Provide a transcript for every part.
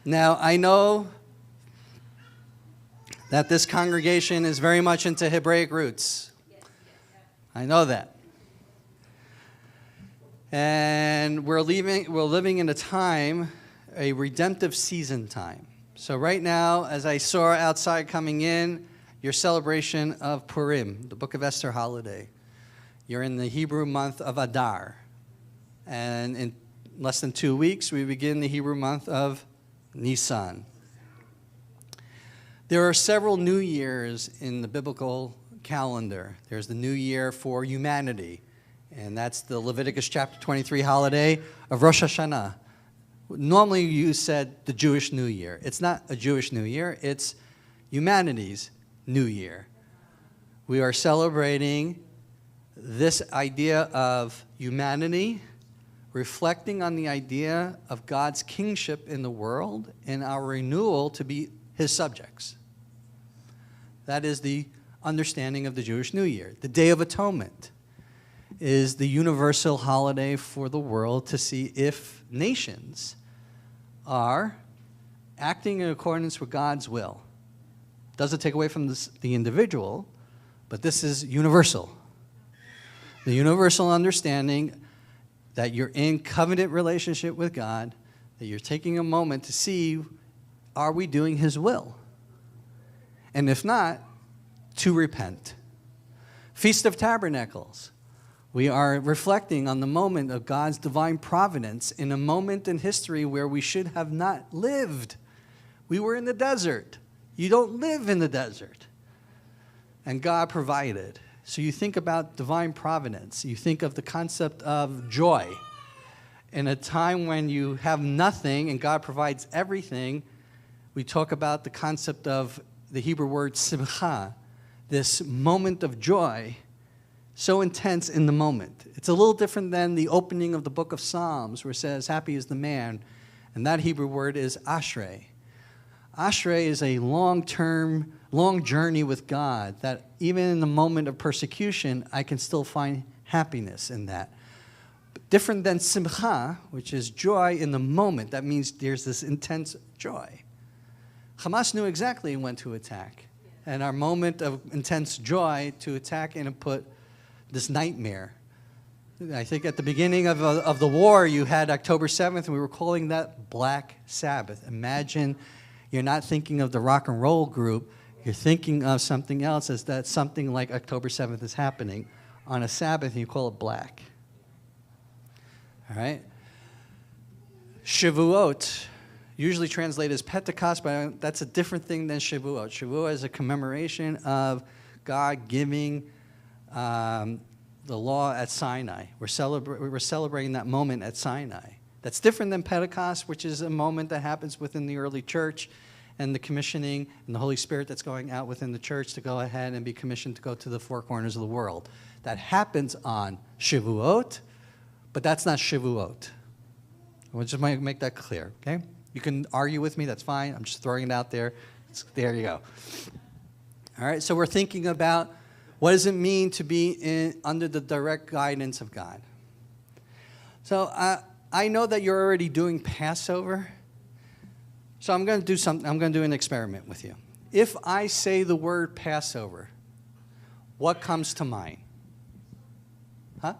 Now, I know that this congregation is very much into Hebraic roots. I know that. And we're living in a time, a redemptive season time. So right now, as I saw outside coming in, your celebration of Purim, the Book of Esther holiday. You're in the Hebrew month of Adar. And in less than 2 weeks, we begin the Hebrew month of Nisan. There are several New Years in the biblical calendar. There's the New Year for humanity, and that's the Leviticus chapter 23 holiday of Rosh Hashanah. Normally you said the Jewish New Year. It's not a Jewish New Year, it's humanity's New Year. We are celebrating this idea of humanity, reflecting on the idea of God's kingship in the world and our renewal to be his subjects. That is the understanding of the Jewish New Year. The Day of Atonement is the universal holiday for the world to see if nations are acting in accordance with God's will. Doesn't take away from the individual, but this is universal. The universal understanding that you're in covenant relationship with God, that you're taking a moment to see, are we doing his will? And if not, to repent. Feast of Tabernacles. We are reflecting on the moment of God's divine providence in a moment in history where we should have not lived. We were in the desert. You don't live in the desert. And God provided. So you think about divine providence. You think of the concept of joy. In a time when you have nothing and God provides everything, we talk about the concept of the Hebrew word simcha, this moment of joy, so intense in the moment. It's a little different than the opening of the book of Psalms where it says, happy is the man, and that Hebrew word is ashrei. Ashrei is a long-term, long journey with God that even in the moment of persecution, I can still find happiness in that. But different than simcha, which is joy in the moment. That means there's this intense joy. Hamas knew exactly when to attack. And our moment of intense joy to attack and put this nightmare. I think at the beginning of the war, you had October 7th, and we were calling that Black Sabbath. Imagine you're not thinking of the rock and roll group. You're thinking of something else as that something like October 7th is happening on a Sabbath, and you call it black. All right? Shavuot, usually translated as Pentecost, but that's a different thing than Shavuot. Shavuot is a commemoration of God giving the law at Sinai. We're celebrating that moment at Sinai. That's different than Pentecost, which is a moment that happens within the early church and the commissioning and the Holy Spirit that's going out within the church to go ahead and be commissioned to go to the four corners of the world. That happens on Shavuot, but that's not Shavuot. I just want to make that clear, okay? You can argue with me, that's fine. I'm just throwing it out there. There you go. All right, so we're thinking about what does it mean to be under the direct guidance of God. So I know that you're already doing Passover. So I'm going to do something. I'm going to do an experiment with you. If I say the word Passover, what comes to mind? Huh?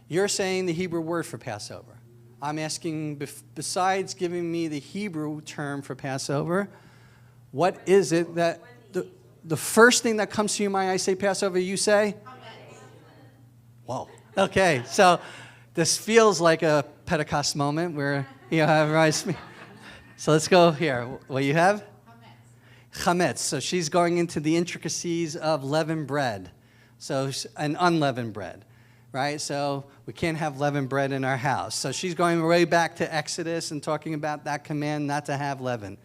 You're saying the Hebrew word for Passover. I'm asking, besides giving me the Hebrew term for Passover, what is it that the first thing that comes to your mind, I say Passover, you say? Whoa. Okay, so this feels like a Pentecost moment where you have rice. So let's go here. What you have? Chametz. So she's going into the intricacies of leavened bread. So an unleavened bread, right? So we can't have leavened bread in our house. So she's going way back to Exodus and talking about that command not to have leaven.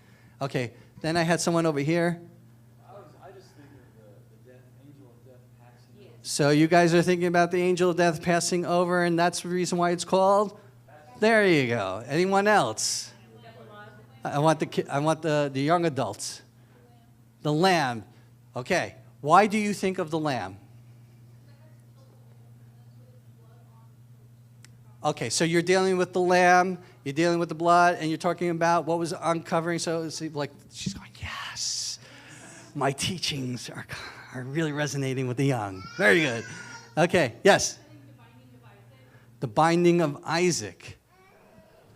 Okay, then I had someone over here. I just think of the angel of death passing over. So you guys are thinking about the angel of death passing over, and that's the reason why it's called? There you go. Anyone else? I want the young adults. The lamb. Okay. Why do you think of the lamb? Okay, so you're dealing with the lamb You're dealing with the blood, and you're talking about what was uncovering. So it's like she's going, yes, my teachings are really resonating with the young. Very good. Okay, yes? The binding of Isaac.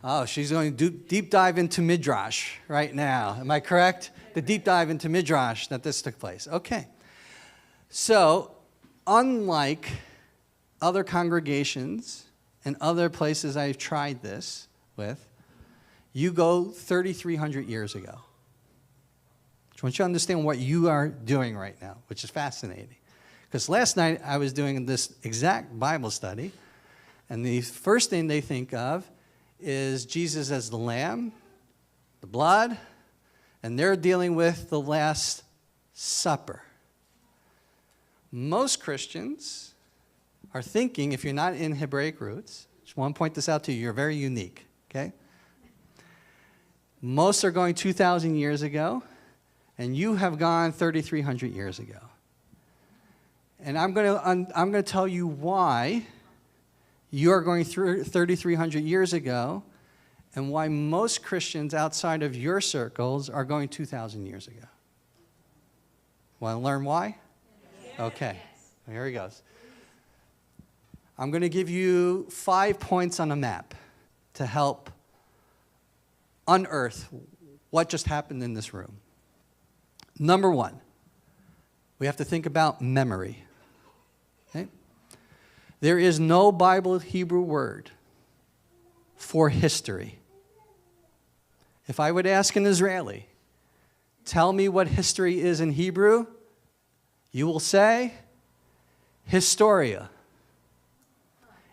Oh, she's going to deep dive into Midrash right now. Am I correct? The deep dive into Midrash that this took place. Okay. So, unlike other congregations and other places I've tried this with, you go 3,300 years ago. I want you to understand what you are doing right now, which is fascinating. Because last night I was doing this exact Bible study, and the first thing they think of is Jesus as the lamb, the blood, and they're dealing with the Last Supper. Most Christians are thinking, if you're not in Hebraic roots, just want to point this out to you, you're very unique, okay? Most are going 2,000 years ago, and you have gone 3,300 years ago. And I'm going to tell you why you are going through 3,300 years ago, and why most Christians outside of your circles are going 2,000 years ago. Want to learn why? Yes. Okay, here he goes. I'm going to give you 5 points on a map to help unearth what just happened in this room. Number 1, we have to think about memory. Okay? There is no Bible Hebrew word for history. If I would ask an Israeli, tell me what history is in Hebrew, you will say, historia.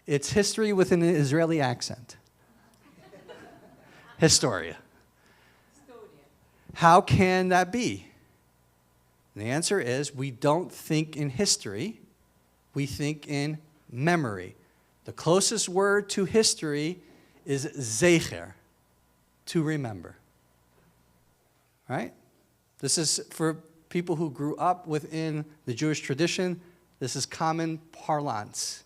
It's history with an Israeli accent. Historia. How can that be? And the answer is, we don't think in history, we think in memory. The closest word to history is zecher, to remember. Right? This is for people who grew up within the Jewish tradition. This is common parlance.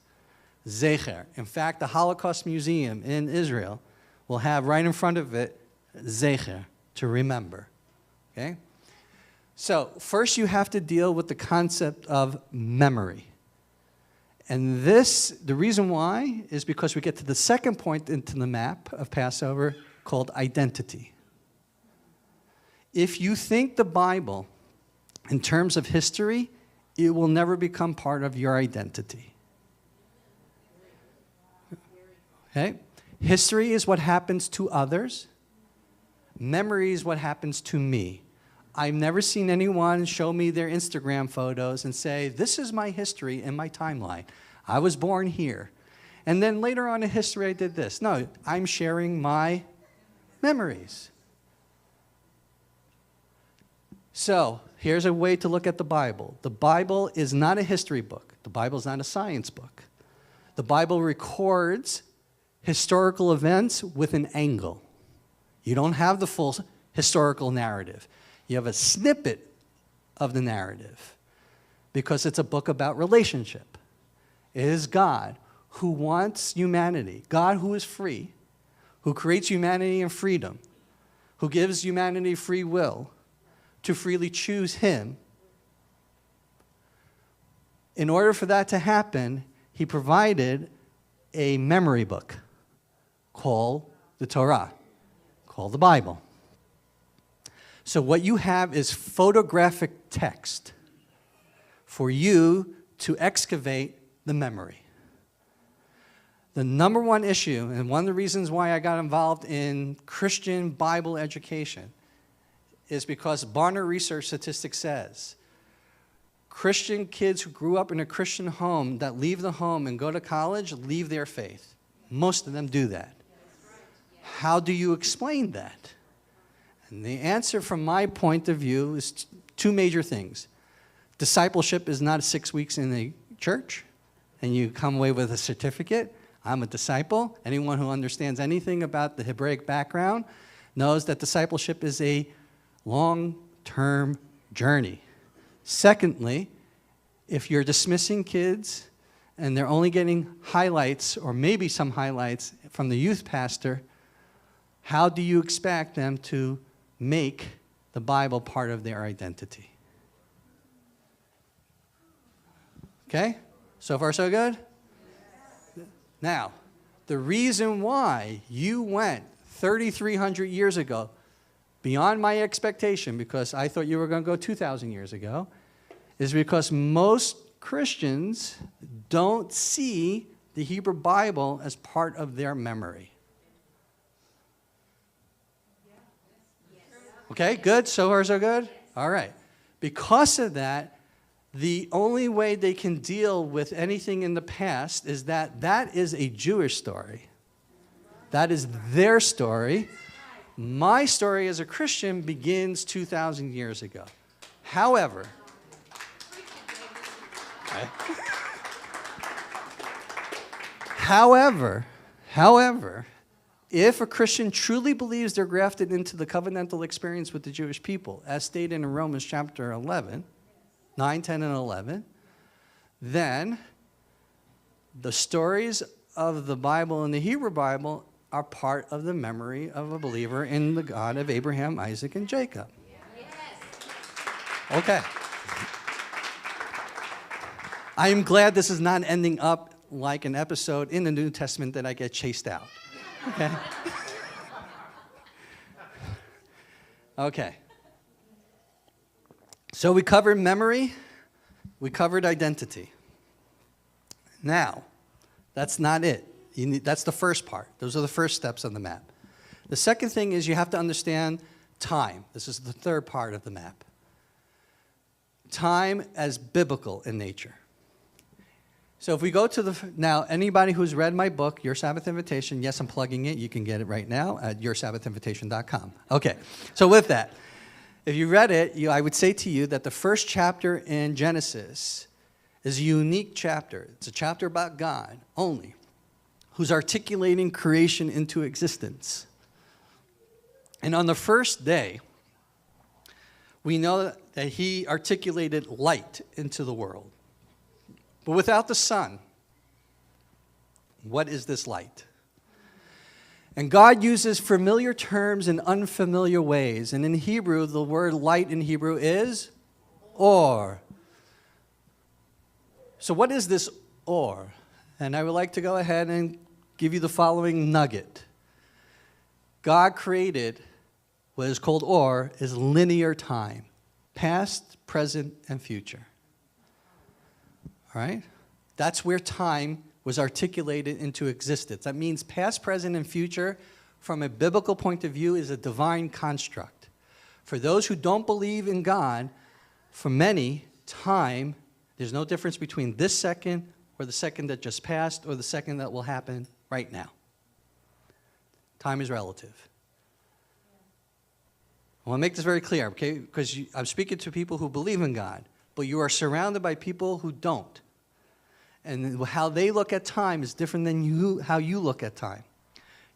Zecher. In fact, the Holocaust Museum in Israel will have right in front of it, zecher, to remember. Okay? So, first you have to deal with the concept of memory. And the reason why is because we get to the second point into the map of Passover called identity. If you think the Bible in terms of history, it will never become part of your identity. Okay? History is what happens to others. Memory is what happens to me. I've never seen anyone show me their Instagram photos and say, this is my history and my timeline. I was born here. And then later on in history, I did this. No, I'm sharing my memories. So, here's a way to look at the Bible. The Bible is not a history book. The Bible is not a science book. The Bible records historical events with an angle. You don't have the full historical narrative. You have a snippet of the narrative because it's a book about relationship. It is God who wants humanity, God who is free, who creates humanity in freedom, who gives humanity free will to freely choose Him. In order for that to happen, He provided a memory book called the Torah, called the Bible. So what you have is photographic text for you to excavate the memory. The number one issue, and one of the reasons why I got involved in Christian Bible education, is because Barna Research Statistics says Christian kids who grew up in a Christian home that leave the home and go to college leave their faith. Most of them do that. How do you explain that? And the answer from my point of view is two major things. Discipleship is not 6 weeks in the church and you come away with a certificate. I'm a disciple. Anyone who understands anything about the Hebraic background knows that discipleship is a long-term journey. Secondly, if you're dismissing kids and they're only getting highlights or maybe some highlights from the youth pastor, how do you expect them to make the Bible part of their identity? Okay? So far, so good? Now, the reason why you went 3,300 years ago, beyond my expectation, because I thought you were going to go 2,000 years ago, is because most Christians don't see the Hebrew Bible as part of their memory. Okay, good? So far, so good? All right. Because of that, the only way they can deal with anything in the past is that that is a Jewish story. That is their story. My story as a Christian begins 2,000 years ago. However, if a Christian truly believes they're grafted into the covenantal experience with the Jewish people, as stated in Romans chapter 11, 9, 10, and 11, then the stories of the Bible and the Hebrew Bible are part of the memory of a believer in the God of Abraham, Isaac, and Jacob. Okay. I am glad this is not ending up like an episode in the New Testament that I get chased out. Okay? Okay. So we covered memory. We covered identity. Now, that's not it. That's the first part. Those are the first steps on the map. The second thing is you have to understand time. This is the third part of the map. Time as biblical in nature. So if we go to now, anybody who's read my book, Your Sabbath Invitation, yes, I'm plugging it. You can get it right now at yoursabbathinvitation.com. Okay, so with that, if you read it, I would say to you that the first chapter in Genesis is a unique chapter. It's a chapter about God only, who's articulating creation into existence. And on the first day, we know that he articulated light into the world. But without the sun, what is this light? And God uses familiar terms in unfamiliar ways. And in Hebrew, the word light in Hebrew is or. So what is this or? And I would like to go ahead and give you the following nugget. God created what is called or is linear time. Past, present, and future. All right? That's where time was articulated into existence. That means past, present, and future, from a biblical point of view, is a divine construct. For those who don't believe in God, for many, time, there's no difference between this second or the second that just passed or the second that will happen right now. Time is relative. I want to make this very clear, okay? Because I'm speaking to people who believe in God, but you are surrounded by people who don't. And how they look at time is different than how you look at time.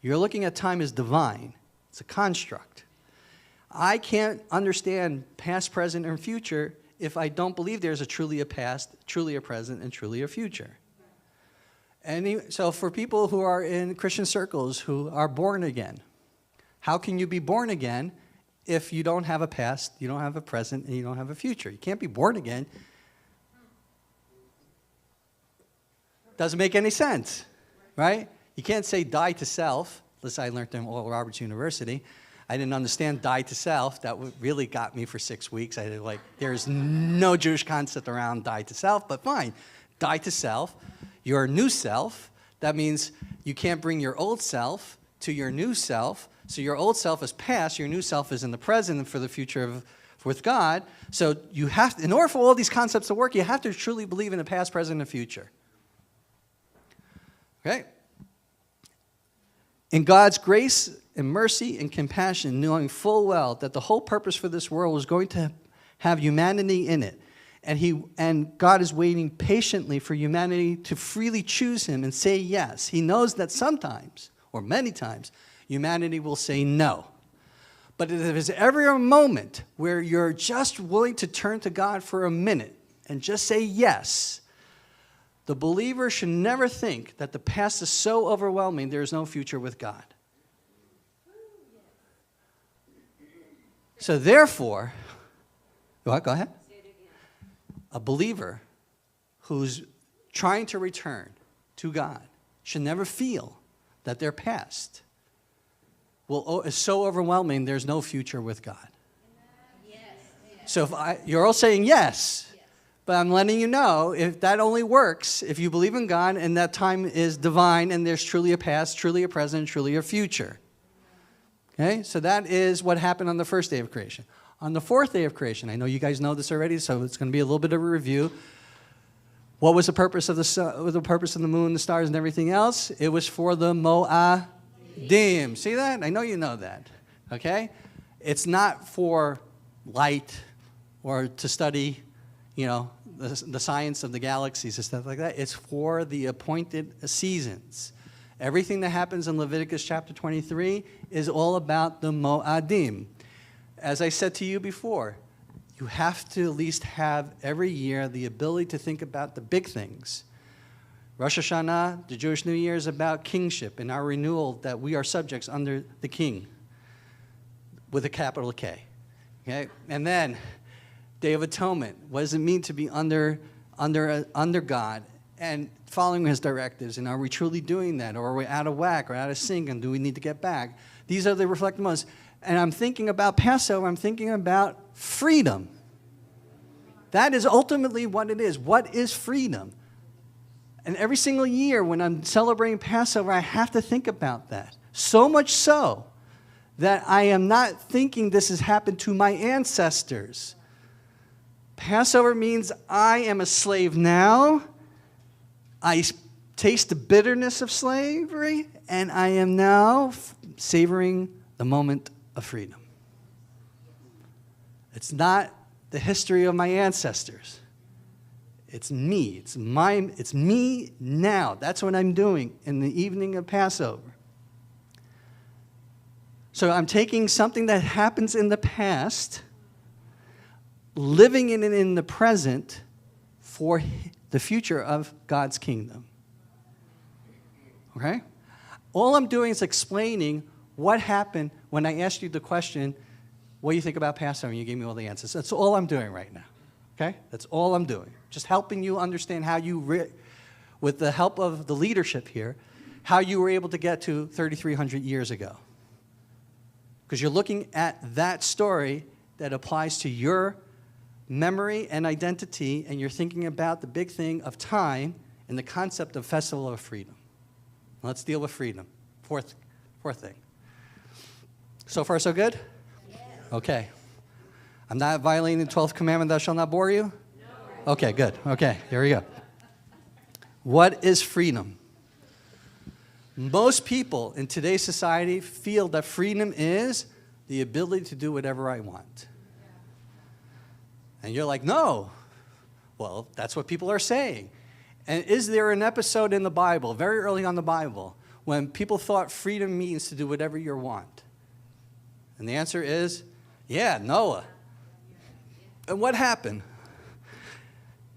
You're looking at time as divine. It's a construct. I can't understand past, present, and future if I don't believe there's truly a past, truly a present, and truly a future. So for people who are in Christian circles who are born again, how can you be born again if you don't have a past, you don't have a present, and you don't have a future? You can't be born again. Doesn't make any sense, right? You can't say die to self. This I learned in Oral Roberts University. I didn't understand die to self. That really got me for 6 weeks. I did there's no Jewish concept around die to self, but fine. Die to self. Your new self. That means you can't bring your old self to your new self. So your old self is past. Your new self is in the present and for the future with God. So you have, in order for all these concepts to work, you have to truly believe in the past, present, and future. Okay? In God's grace and mercy and compassion, knowing full well that the whole purpose for this world was going to have humanity in it, and God is waiting patiently for humanity to freely choose him and say yes. He knows that sometimes, or many times, humanity will say no. But if there's ever a moment where you're just willing to turn to God for a minute and just say yes, the believer should never think that the past is so overwhelming there is no future with God. So therefore, what? Go ahead. A believer who's trying to return to God should never feel that their past is so overwhelming there's no future with God. So you're all saying yes, but I'm letting you know if that only works if you believe in God and that time is divine and there's truly a past, truly a present, truly a future. Okay, so that is what happened on the first day of creation. On the fourth day of creation, I know you guys know this already, so it's going to be a little bit of a review. What was the purpose of the sun, the purpose of the moon, the stars, and everything else? It was for the Mo'adim. See that? I know you know that. Okay? It's not for light or to study, the science of the galaxies and stuff like that. It's for the appointed seasons. Everything that happens in Leviticus chapter 23 is all about the Mo'adim. As I said to you before, you have to at least have every year the ability to think about the big things. Rosh Hashanah, the Jewish New Year, is about kingship and our renewal that we are subjects under the king with a capital K. Okay? And then, Day of Atonement. What does it mean to be under God and following his directives? And are we truly doing that? Or are we out of whack or out of sync and do we need to get back? These are the reflective moments. And I'm thinking about Passover, I'm thinking about freedom. That is ultimately what it is. What is freedom? And every single year when I'm celebrating Passover, I have to think about that. So much so that I am not thinking this has happened to my ancestors. Passover means I am a slave now. I taste the bitterness of slavery, and I am now savoring the moment of freedom. It's not the history of my ancestors. It's me. It's me now. That's what I'm doing in the evening of Passover. So I'm taking something that happens in the past, living in the present for the future of God's kingdom. Okay? All I'm doing is explaining what happened when I asked you the question, what do you think about Passover? And you gave me all the answers. That's all I'm doing right now. Okay? That's all I'm doing. Just helping you understand how you, with the help of the leadership here, how you were able to get to 3,300 years ago. Because you're looking at that story that applies to your memory and identity, and you're thinking about the big thing of time and the concept of Festival of Freedom. Let's deal with freedom. Fourth thing. So far, so good? Yes. Okay. I'm not violating the 12th commandment, thou shalt not bore you? No. Okay, good. Okay, here we go. What is freedom? Most people in today's society feel that freedom is the ability to do whatever I want. And you're like, no. Well, that's what people are saying. And is there an episode in the Bible, very early on the Bible, when people thought freedom means to do whatever you want? And the answer is, yeah, Noah. And what happened?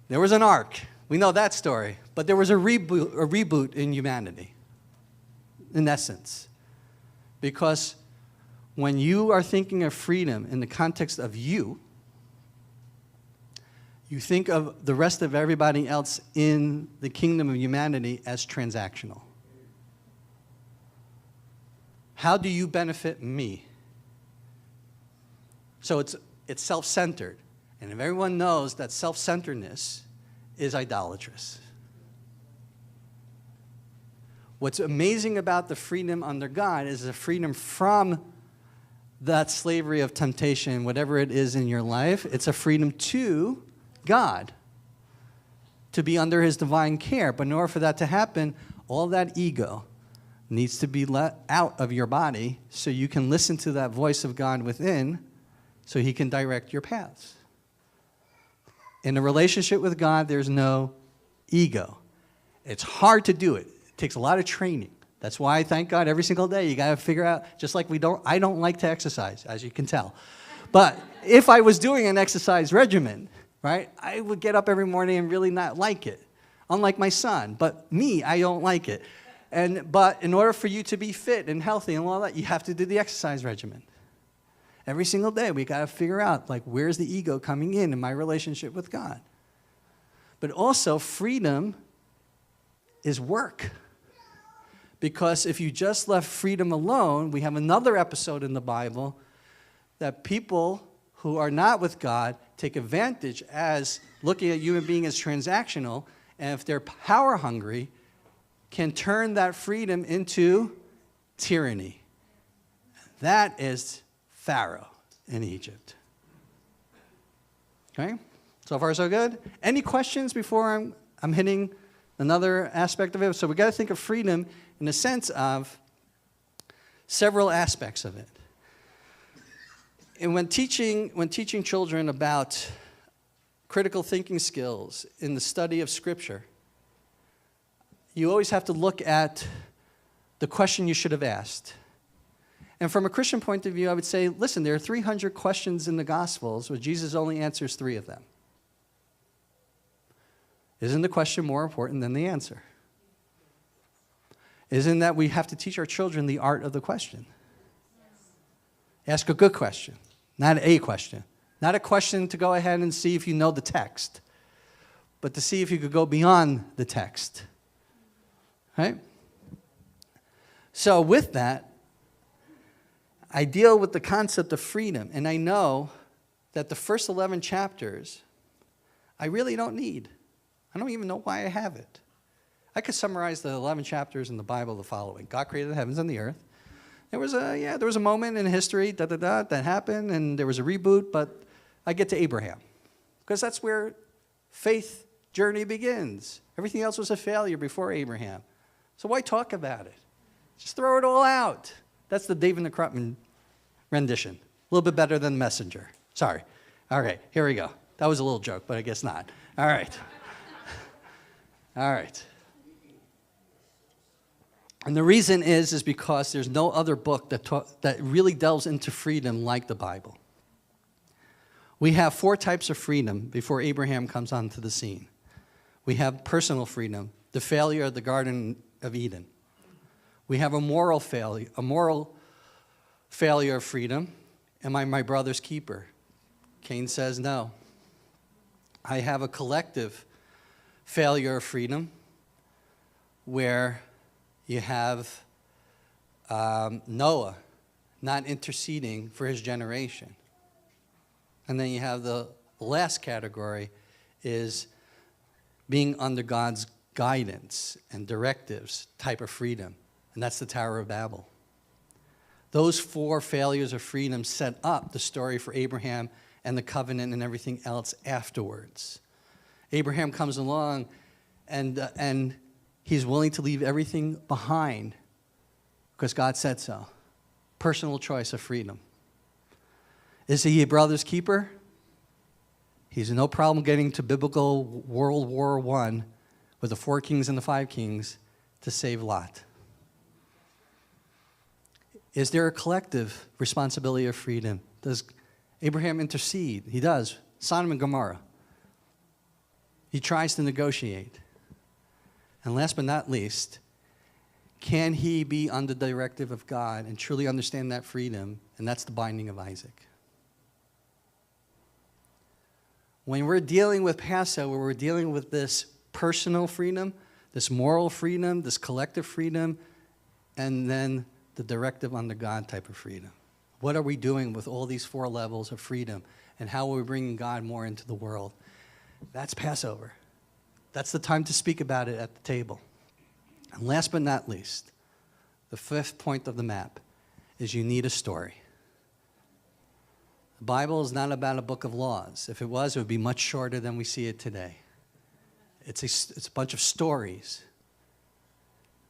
There was an ark. We know that story. But there was a reboot in humanity, in essence. Because when you are thinking of freedom in the context of you think of the rest of everybody else in the kingdom of humanity as transactional. How do you benefit me? So it's self-centered. And if everyone knows that self-centeredness is idolatrous. What's amazing about the freedom under God is the freedom from that slavery of temptation, whatever it is in your life. It's a freedom to God, to be under his divine care. But in order for that to happen, all that ego needs to be let out of your body so you can listen to that voice of God within so he can direct your paths. In a relationship with God, there's no ego. It's hard to do it. It takes a lot of training. That's why, thank God, every single day you got to figure out, just like I don't like to exercise, as you can tell. But if I was doing an exercise regimen, right, I would get up every morning and really not like it, unlike my son. But me, I don't like it. But in order for you to be fit and healthy and all that, you have to do the exercise regimen. Every single day, we got to figure out, like, where's the ego coming in my relationship with God? But also, freedom is work. Because if you just left freedom alone, we have another episode in the Bible that people who are not with God take advantage as looking at human being as transactional, and if they're power hungry, can turn that freedom into tyranny. That is Pharaoh in Egypt. Okay? So far, so good. Any questions before I'm hitting another aspect of it? So we got to think of freedom in the sense of several aspects of it. And when teaching children about critical thinking skills in the study of Scripture, you always have to look at the question you should have asked. And from a Christian point of view, I would say, listen, there are 300 questions in the Gospels, but Jesus only answers 3 of them. Isn't the question more important than the answer? Isn't that we have to teach our children the art of the question? Ask a good question, not a question. Not a question to go ahead and see if you know the text, but to see if you could go beyond the text. Right? So with that, I deal with the concept of freedom, and I know that the first 11 chapters I really don't need. I don't even know why I have it. I could summarize the 11 chapters in the Bible the following. God created the heavens and the earth. There was a moment in history that happened, and there was a reboot, but I get to Abraham, because that's where faith journey begins. Everything else was a failure before Abraham. So why talk about it? Just throw it all out. That's the David Nekrutman rendition. A little bit better than Messenger. Sorry. All right, here we go. That was a little joke, but I guess not. All right. All right. And the reason is because there's no other book that really delves into freedom like the Bible. We have 4 types of freedom before Abraham comes onto the scene. We have personal freedom, the failure of the Garden of Eden. We have a moral failure of freedom. Am I my brother's keeper? Cain says no. I have a collective failure of freedom where you have Noah not interceding for his generation. And then you have the last category is being under God's guidance and directives type of freedom. And that's the Tower of Babel. Those 4 failures of freedom set up the story for Abraham and the covenant and everything else afterwards. Abraham comes along and he's willing to leave everything behind because God said so. Personal choice of freedom. Is he a brother's keeper? He's no problem getting to biblical World War I with the 4 kings and the 5 kings to save Lot. Is there a collective responsibility of freedom? Does Abraham intercede? He does. Sodom and Gomorrah. He tries to negotiate. And last but not least, can he be under the directive of God and truly understand that freedom? And that's the binding of Isaac. When we're dealing with Passover, we're dealing with this personal freedom, this moral freedom, this collective freedom, and then the directive under God type of freedom. What are we doing with all these 4 levels of freedom, and how are we bringing God more into the world? That's Passover. That's the time to speak about it at the table. And last but not least, the 5th point of the map is you need a story. The Bible is not about a book of laws. If it was, it would be much shorter than we see it today. It's a bunch of stories,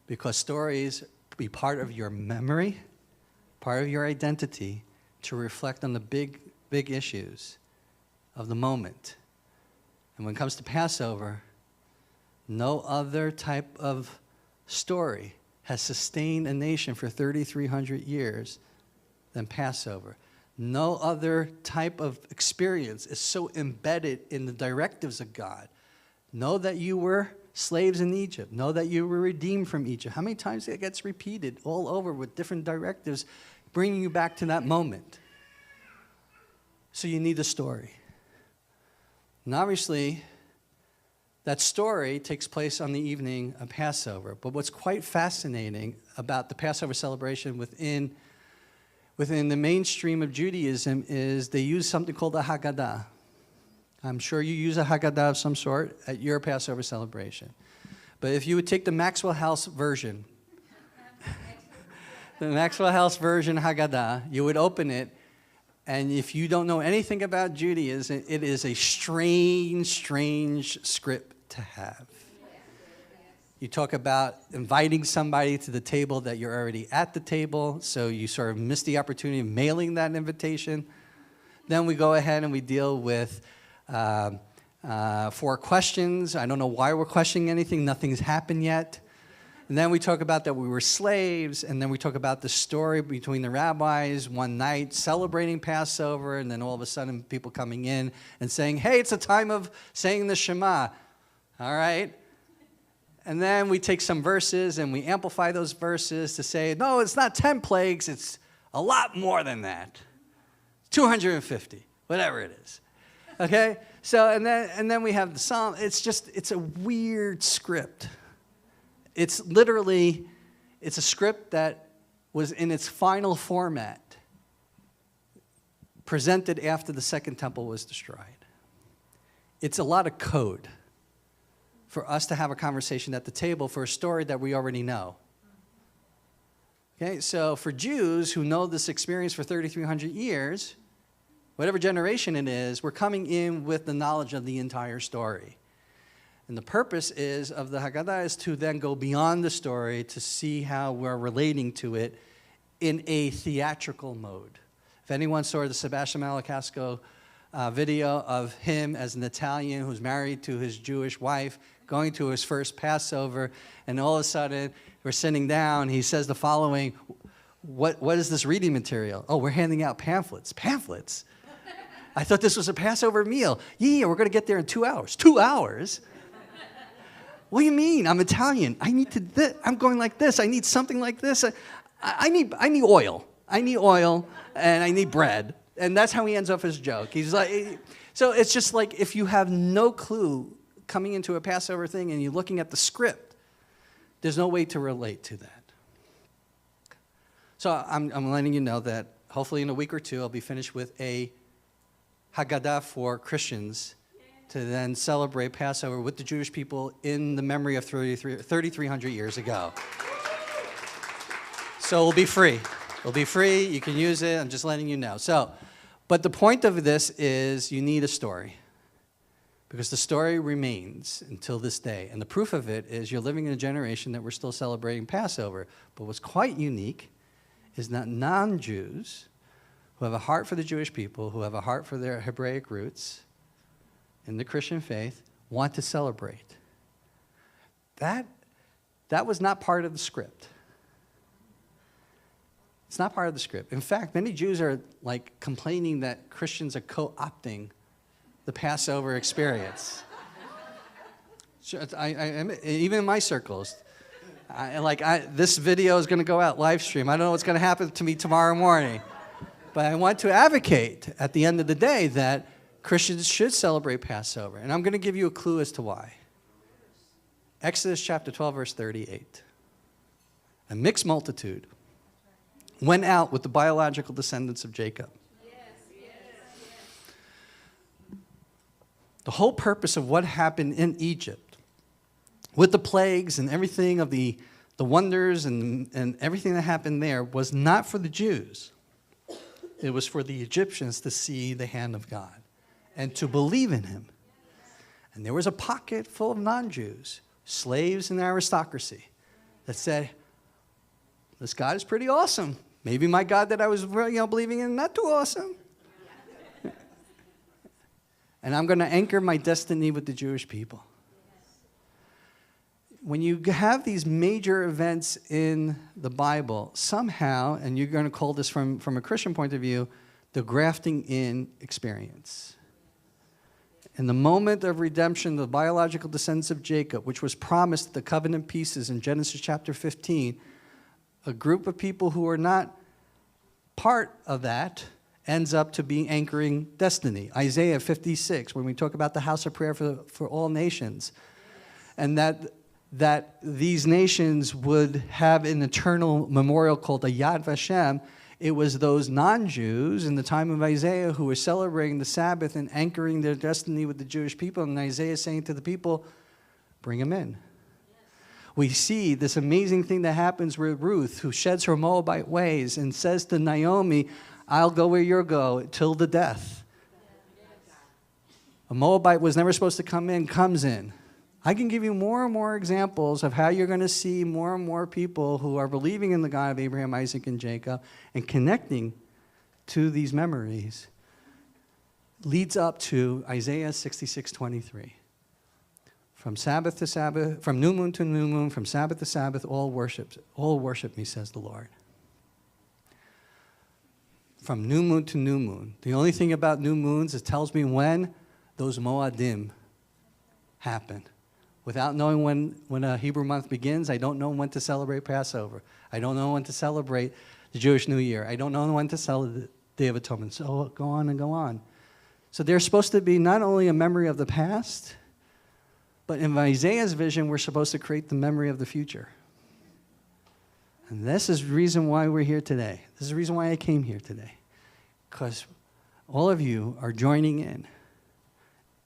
because stories be part of your memory, part of your identity, to reflect on the big issues of the moment. And when it comes to Passover, no other type of story has sustained a nation for 3,300 years than Passover. No other type of experience is so embedded in the directives of God. Know that you were slaves in Egypt. Know that you were redeemed from Egypt. How many times it gets repeated all over with different directives, bringing you back to that moment? So you need a story. And obviously, that story takes place on the evening of Passover. But what's quite fascinating about the Passover celebration within the mainstream of Judaism is they use something called a Haggadah. I'm sure you use a Haggadah of some sort at your Passover celebration. But if you would take the Maxwell House version, the Maxwell House version Haggadah, you would open it, and if you don't know anything about Judaism, it is a strange, strange script to have. You talk about inviting somebody to the table that you're already at the table, so you sort of miss the opportunity of mailing that invitation. Then we go ahead and we deal with 4 questions. I don't know why we're questioning anything. Nothing's happened yet. And then we talk about that we were slaves, and then we talk about the story between the rabbis one night celebrating Passover, and then all of a sudden people coming in and saying, hey, it's a time of saying the Shema. All right? And then we take some verses and we amplify those verses to say, no, it's not 10 plagues, it's a lot more than that. 250, whatever it is. Okay? So, and then we have the Psalm. It's a weird script. It's literally, it's a script that was in its final format presented after the Second Temple was destroyed. It's a lot of code for us to have a conversation at the table for a story that we already know. Okay, so for Jews who know this experience for 3,300 years, whatever generation it is, we're coming in with the knowledge of the entire story. And the purpose of the Haggadah is to then go beyond the story to see how we're relating to it in a theatrical mode. If anyone saw the Sebastian Maniscalco video of him as an Italian who's married to his Jewish wife, going to his first Passover, and all of a sudden we're sitting down, he says the following, what is this reading material? Oh, we're handing out pamphlets. Pamphlets? I thought this was a Passover meal. Yeah, we're going to get there in 2 hours. 2 hours? What do you mean? I'm Italian. I'm going like this. I need something like this. I need oil. I need oil, and I need bread. And that's how he ends off his joke. He's like, so it's just like if you have no clue coming into a Passover thing and you're looking at the script, there's no way to relate to that. So I'm letting you know that hopefully in a week or two I'll be finished with a Haggadah for Christians to then celebrate Passover with the Jewish people in the memory of 3,300 years ago. So it'll be free. It'll be free. You can use it. I'm just letting you know. But the point of this is you need a story, because the story remains until this day. And the proof of it is you're living in a generation that we're still celebrating Passover. But what's quite unique is that non-Jews who have a heart for the Jewish people, who have a heart for their Hebraic roots in the Christian faith, want to celebrate. That was not part of the script. It's not part of the script. In fact, many Jews are like complaining that Christians are co-opting the Passover experience. Even in my circles, this video is going to go out live stream. I don't know what's going to happen to me tomorrow morning. But I want to advocate at the end of the day that Christians should celebrate Passover. And I'm going to give you a clue as to why. Exodus chapter 12, verse 38. A mixed multitude went out with the biological descendants of Jacob. The whole purpose of what happened in Egypt, with the plagues and everything of the wonders and everything that happened there, was not for the Jews. It was for the Egyptians to see the hand of God and to believe in him. And there was a pocket full of non-Jews, slaves and aristocracy, that said, this God is pretty awesome. Maybe my God that I was believing in, not too awesome. And I'm going to anchor my destiny with the Jewish people. When you have these major events in the Bible, somehow, and you're going to call this from a Christian point of view, the grafting in experience. In the moment of redemption, the biological descendants of Jacob, which was promised the covenant pieces in Genesis chapter 15, a group of people who are not part of that ends up to be anchoring destiny. Isaiah 56, when we talk about the house of prayer for all nations, and that these nations would have an eternal memorial called the Yad Vashem. It was those non-Jews in the time of Isaiah who were celebrating the Sabbath and anchoring their destiny with the Jewish people. And Isaiah is saying to the people, bring them in. We see this amazing thing that happens with Ruth, who sheds her Moabite ways and says to Naomi, I'll go where you'll go till the death. A Moabite was never supposed to come in, comes in. I can give you more and more examples of how you're going to see more and more people who are believing in the God of Abraham, Isaac, and Jacob and connecting to these memories leads up to Isaiah 66:23. From Sabbath to Sabbath, from new moon to new moon, from Sabbath to Sabbath, all worship me, says the Lord. From new moon to new moon. The only thing about new moons, it tells me when those Moadim happen. Without knowing when a Hebrew month begins, I don't know when to celebrate Passover. I don't know when to celebrate the Jewish New Year. I don't know when to celebrate the Day of Atonement. So go on and go on. So they're supposed to be not only a memory of the past, but in Isaiah's vision, we're supposed to create the memory of the future. And this is the reason why we're here today. This is the reason why I came here today. Because all of you are joining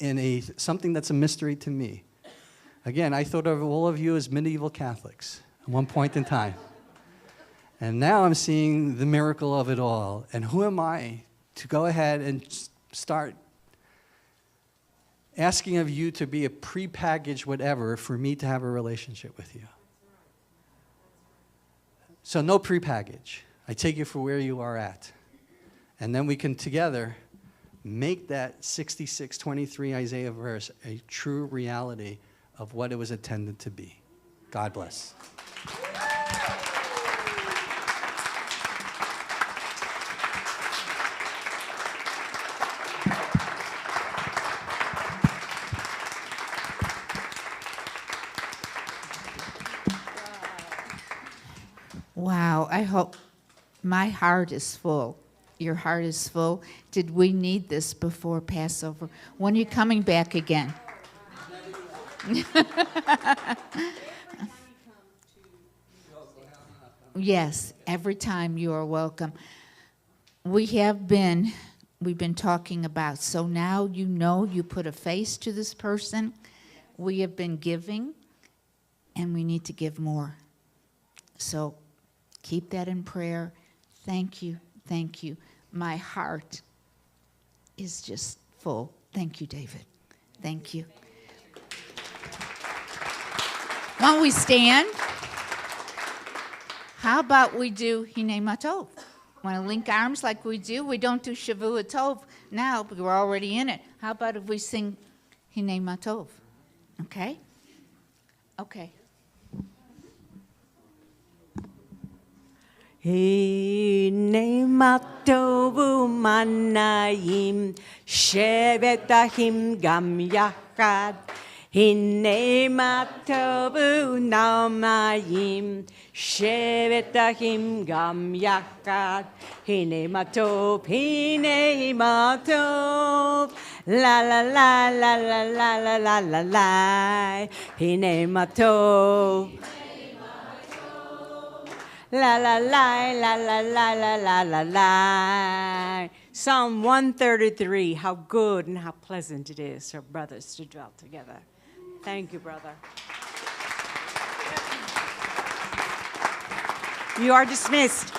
in something that's a mystery to me. Again, I thought of all of you as medieval Catholics at one point in time. And now I'm seeing the miracle of it all. And who am I to go ahead and start asking of you to be a prepackaged whatever for me to have a relationship with you? So no prepackage. I take you for where you are at. And then we can together make that 66:23 Isaiah verse a true reality of what it was intended to be. God bless. Wow, I hope my heart is full. Your heart is full. Did we need this before Passover? When are you coming back again? Yes, every time you are welcome. We've been talking about, so now you know you put a face to this person. We have been giving, and we need to give more. So keep that in prayer. Thank you, thank you. My heart is just full. Thank you, David. Thank you. Why don't we stand? How about we do Hinei Matov? Want to link arms like we do? We don't do Shavua Tov now, but we're already in it. How about if we sing Hinei Matov? Okay? Okay. Hinei matovu manayim, shevet ahim gam yachad. Hinei matovu namayim, shevet ahim gam yachad. Hinei matov, la la la la la la la la la la. Hinei matov. La la la la la la la la la la. Psalm 133, how good and how pleasant it is for brothers to dwell together. Thank you, brother. You are dismissed.